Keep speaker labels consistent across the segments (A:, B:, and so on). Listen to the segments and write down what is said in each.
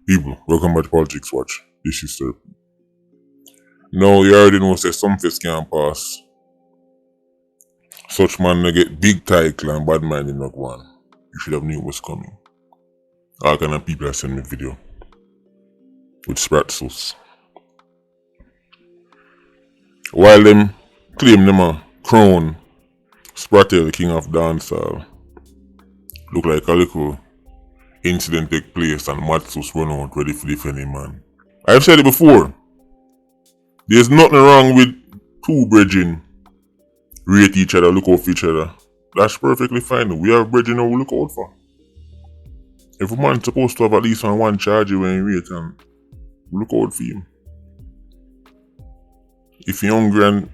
A: People, welcome back to Politricks Watch. This is Sir. Now you already know say Sumfest can't pass. Such man they get big title and bad mind in not one. You should have knew what's coming. All kind of people have sent me video with sprat sauce. While them claim them a crown Spratel, the king of dancehall, look like a little incident take place and Matsus run out ready for defending man. I've said it before. There's nothing wrong with two brethren rate each other, look out for each other. That's perfectly fine. We have brethren who look out for. If a man's supposed to have at least one charge when he rate and look out for him. If you're hungry and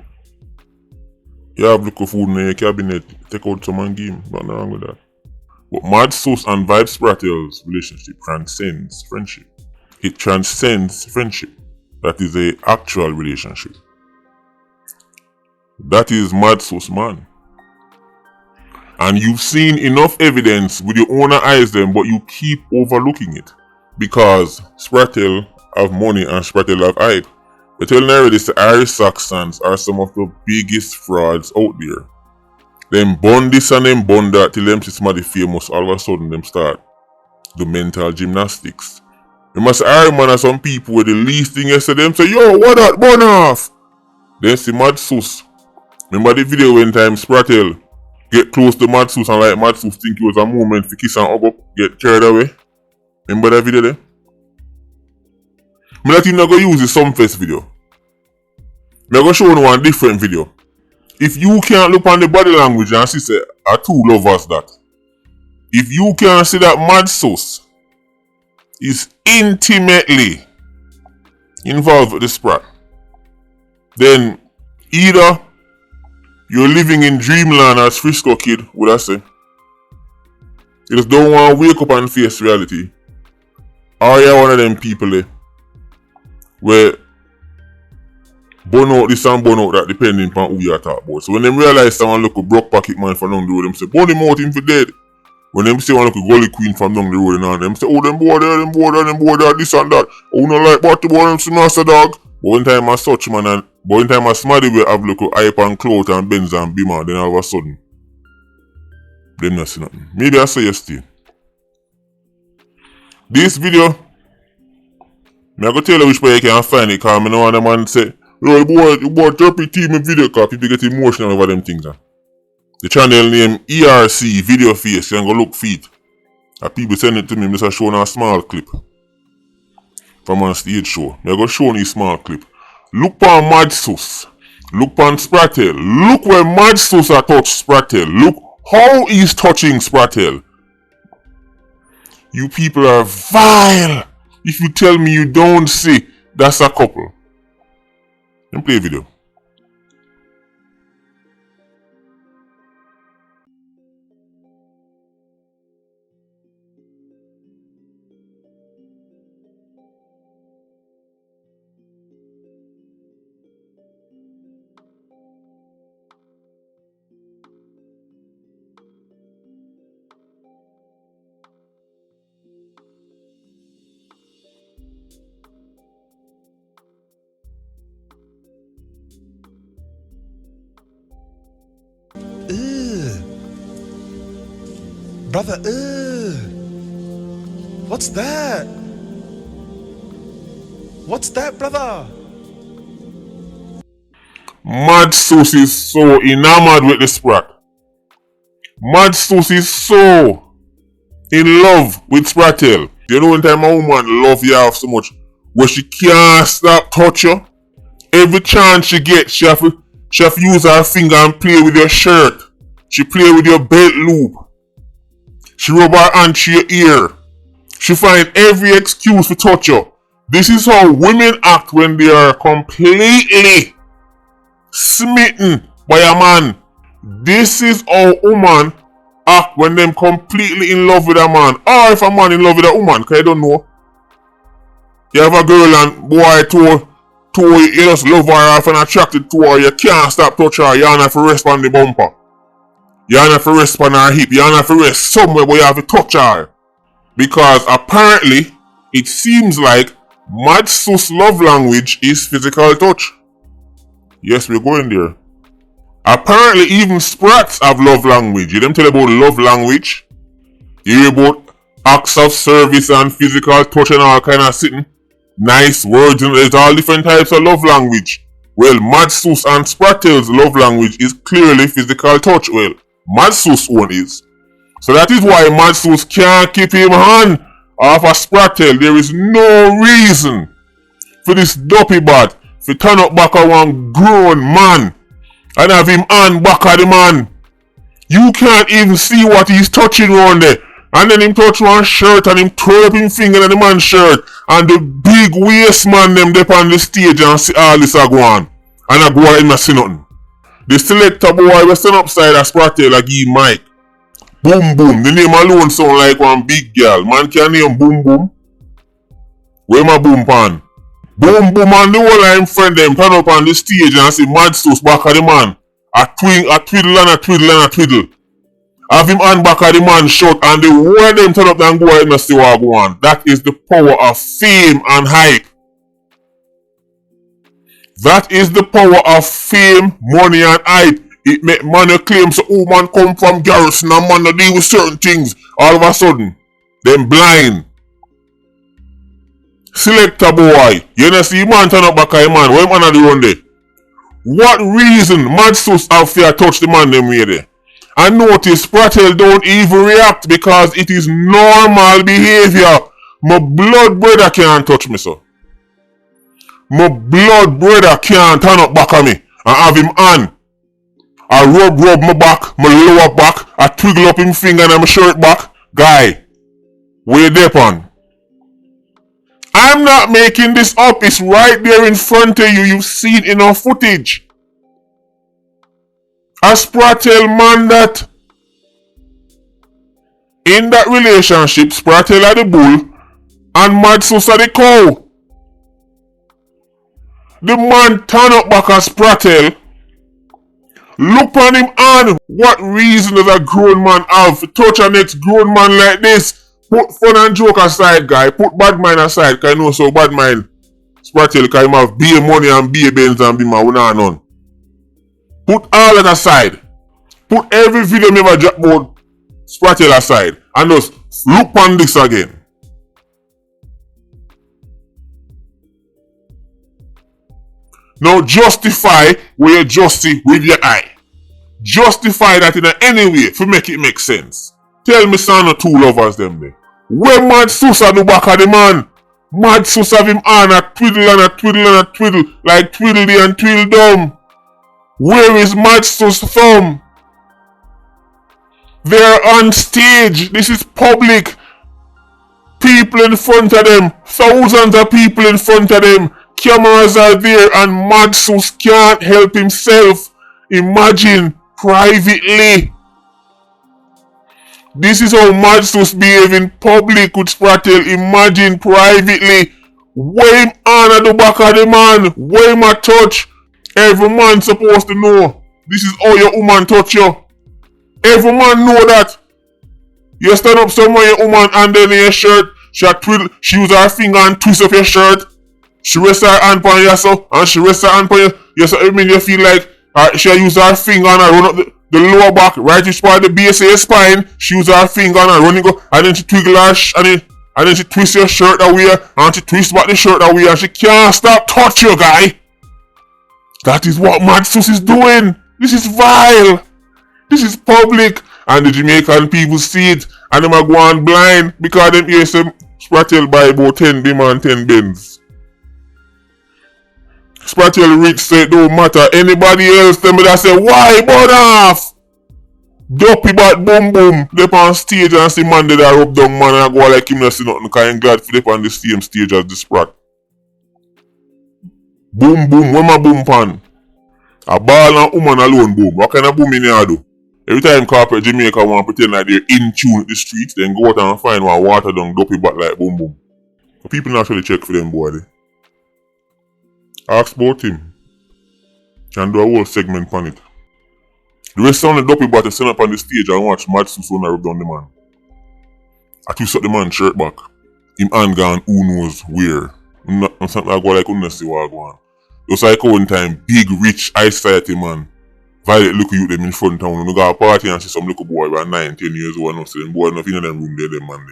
A: you have look of food in your cabinet, take out some and give him. Nothing wrong with that. But Mad Sauce and Vybz Pratel's relationship transcends friendship. It transcends friendship. That is an actual relationship. That is Mad Sauce, man. And you've seen enough evidence with your own eyes then, but you keep overlooking it. Because Spratel have money and Spratel have hype. But telling already the Irish Saxons are some of the biggest frauds out there. Them bun this and them bun that till them see somebody famous, all of a sudden them start the mental gymnastics. You must Iron Man and some people with the least thing you say them say, yo, what that bun off? Then see Mad Sauce. Remember the video when time Spratel get close to Mad Sauce and like Mad Sauce think it was a moment for kiss and hug up, get carried away? Remember that video there? I'm not even gonna use the Sumfest video. I'm gonna show you one different video. If you can't look on the body language and see say are two lovers that. If you can't see that Mad Sauce is intimately involved with the sprat, then either you're living in dreamland as Frisco kid, would I say? You just don't want to wake up and face reality. Or you're one of them people there where burn out this and burn out that depending on who you talk about. So when them realize someone look a broke pocket man from down the road, them say, burn him out him for dead. When them say one look a gully queen from down the road and them say, oh them boy there, this and that. Oh no like what the boy them say master dog. But one time I such man and but one time I somebody will have look a hype and clout and Benz and Beamer, then all of a sudden them not see nothing. Maybe I say yes still. This video, I'm gonna tell you which way you can find it, cause I know one man say, yo, the boy drop your team in video cause people get emotional over them things. The channel name ERC Video Face, you can go look feet. And people send it to me, just showing a small clip from a stage show. I'm gonna show you a small clip. Look on Mad Sauce. Look on Spratel. Look where Mad Sauce are touch Spratel. Look how he's touching Spratel. You people are vile. If you tell me you don't see, that's a couple. Let me play a video.
B: Brother, what's that? What's that, brother?
A: Mad Sauce is so enamored with the sprat. Mad Sauce is so in love with Spratel. You know when time a woman love you off so much where she can't stop touch you? Every chance she gets, she have to use her finger and play with your shirt. She play with your belt loop. She rub her hand to your ear. She find every excuse to touch you. This is how women act when they are completely smitten by a man. This is how women act when them completely in love with a man. Or if a man in love with a woman, cause you don't know. You have a girl and boy told you just love her or attracted to her, you can't stop touching her, you don't have to rest on the bumper. You don't have to rest on her hip, you don't have to rest somewhere where you have to touch her. Because apparently, it seems like Mad Sus love language is physical touch. Yes, we're going there. Apparently even Sprats have love language. You them tell about love language? You hear about acts of service and physical touch and all kind of sitting. Nice words and there's all different types of love language. Well, Mad Sus and Spratel's love language is clearly physical touch. Well, Mad Sus one is. So that is why Mad Sus can't keep him hand off a Spratel. There is no reason for this dopey bat to turn up back at one grown man and have him hand back at the man. You can't even see what he's touching around there. And then him touch one shirt and him throw up him finger in the man's shirt. And the big waist man them dip on the stage and see all this a go on. And a go on him not see nothing. The selector boy was stand upside a Spratel like he mic. Boom Boom. The name alone sound like one big girl. Man can name Boom Boom. Where my boom pan? Boom Boom and the whole of him friend them turn up on the stage and see Mad Sus back at the man. A twiddle and a twiddle and a twiddle. Have him hand back at the man shot and the whole of them turn up and go ahead and see what go on. That is the power of fame and hype. That is the power of fame, money and hype. It make man claim so oh man come from Garrison and man to deal with certain things. All of a sudden, them blind. Selector boy, you know see man turn up back at the man. What man are doing there? What reason Mad Sus have fear touch the man them way there? And notice Spratel don't even react because it is normal behavior. My blood brother can't touch me so. My blood brother can't turn up back at me and have him hand. I rub my back, my lower back, I twiggle up him finger and my shirt back. Guy, where they on? I'm not making this up, it's right there in front of you, you've seen enough footage. A Spratel man that in that relationship, Spratel are the bull and Mad Sus are the cow. The man turn up back as Spratel. Look on him on. What reason does a grown man have to touch a next grown man like this? Put fun and joke aside, guy. Put bad mind aside, cause I know so bad mind. Spratel can him have be money and be Benz and be my none. Put all that aside. Put every video me ever drop about Spratel aside. And just look on this again. Now justify where you justify with your eye. Justify that in any way to make it make sense. Tell me son or two lovers them there. Where Mad Sus a do back of the man? Mad Sus have him on a twiddle and a twiddle and a twiddle like Twiddly and Tweedledum. Where is Mad Sus thumb? They're on stage. This is public. People in front of them. Thousands of people in front of them. Cameras are there and Mad Sus can't help himself. Imagine privately. This is how Mad Sus behave in public with Spratel. Imagine privately. Where him on at the back of the man. Where him a touch. Every man supposed to know. This is how your woman touch you. Every man know that. You stand up somewhere your woman and then your shirt. She use her finger and twist up your shirt. She rests her hand on you so, and she rests her hand on you. Yes, I mean you feel like she use her finger and run up the lower back, right which part of the base of your spine. She use her finger and run it go, and then she twiggle her and then she twist your shirt away, and she twist back the shirt away, and she can't stop touch you, guy. That is what Mad Sus is doing. This is vile. This is public, and the Jamaican people see it, and them are going blind because them hear some Spratel buy about 10 bim and 10 bins. Spratel rich say it don't matter. Anybody else tell me that say why burn off? Dopey bat boom boom. They on stage and see man that rub down man and go like him not see nothing because I'm glad for they on the same stage as the Sprat. Boom boom, where my boom pan? A ball and woman alone boom. What kind of boom in here do? Every time corporate Jamaica want to pretend like they're in tune with the streets, then go out and find one water down dopey bat like boom boom. But people naturally check for them boy. Ask about him and do a whole segment on it. The rest of the dopey bat stand up on the stage and watch Mad Sus when I rub down the man. I twist up the man's shirt back. him hand gone who knows where. Something I go like see what go on. Just like one time, big rich high society man. Violet look you them in front of town. You go a party and see some little boy about 9, 10 years old and see them boy enough in them room there, them man.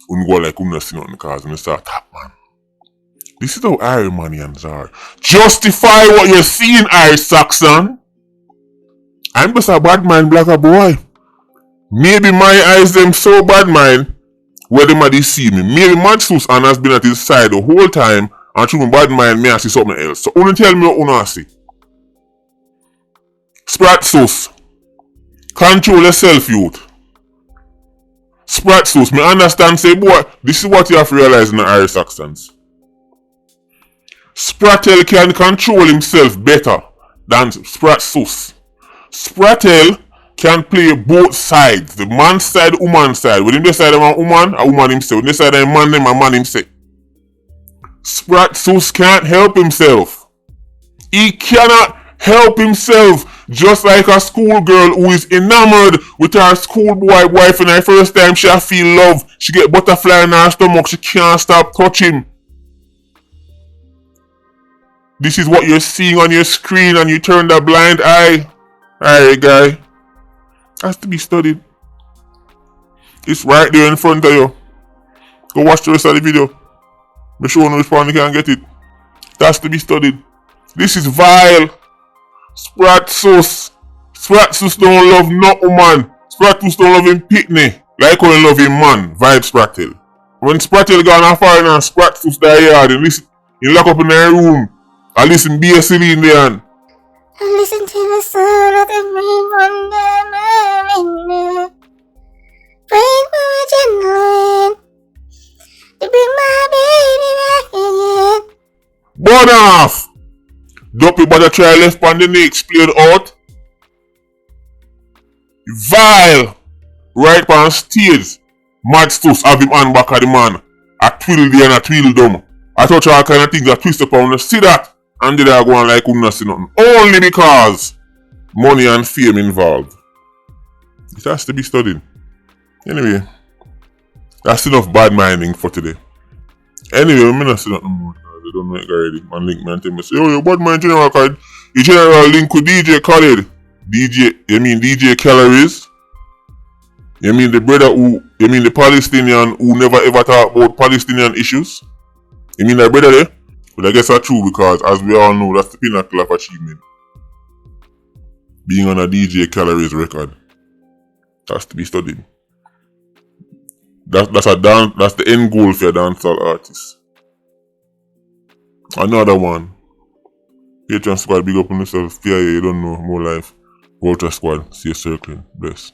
A: You go like see nothing cause and start tap man. This is how Iranians are. Justify what you're seeing, Irish Saxon. I'm just a bad mind blacker boy. Maybe my eyes them so bad mind where them a see me. Maybe Matsus and has been at his side the whole time and through my bad mind me I see something else. So only tell me what you see. Sprat sauce. Control yourself, youth. Sprat sauce. Me understand say boy, this is what you have to realize in the Irish accents. Spratel can control himself better than Sprat sauce. Spratel can play both sides. The man's side, woman's side. When him decide a woman himself. When they decide a man himself. Sprat sauce can't help himself. He cannot help himself. Just like a schoolgirl who is enamored with her schoolboy wife and the first time she feel love, she get butterfly in her stomach, she can't stop touching. This is what you're seeing on your screen and you turn the blind eye. Alright guy. Has to be studied. It's right there in front of you. Go watch the rest of the video. Make sure no respond you can get it. It has to be studied. This is vile. Sprat sauce. Sprat sauce don't love no woman. Sprat sauce don't love him pitney. Like how he love him man. Vybz Spratel. When Spratel gone a foreign and Sprat sauce there yard and listen, he lock up in their room. I listen BSL in there and
C: I listen to the sound of the rain on the window. Praying for a gentleman to bring my baby back again.
A: burn off! Dopey but try left on the knee explode out. Vile! Right on stage. Mad stuffs have him hand back at the man. A twiddle there and a twiddle dumb. I touch all kind of things that twist up on. See that? And they are going like couldn't see nothing. Only because money and fame involved. It has to be studied. Anyway, that's enough bad minding for today. Anyway, I'm not saying nothing more because I don't know it already. Man link me and tell me say, oh, your bad mind general card. You general link with DJ Khaled. You mean DJ Calories? You mean the brother you mean the Palestinian who never ever talk about Palestinian issues? You mean that brother there? But I guess that's true because as we all know, that's the pinnacle of achievement. Being on a DJ Calories record. Has to be studied. That's the end goal for a dancehall artist. Another one. Patreon squad, big up on yourself. PIA, you don't know, more life. Ultra squad, see you circling. Bless.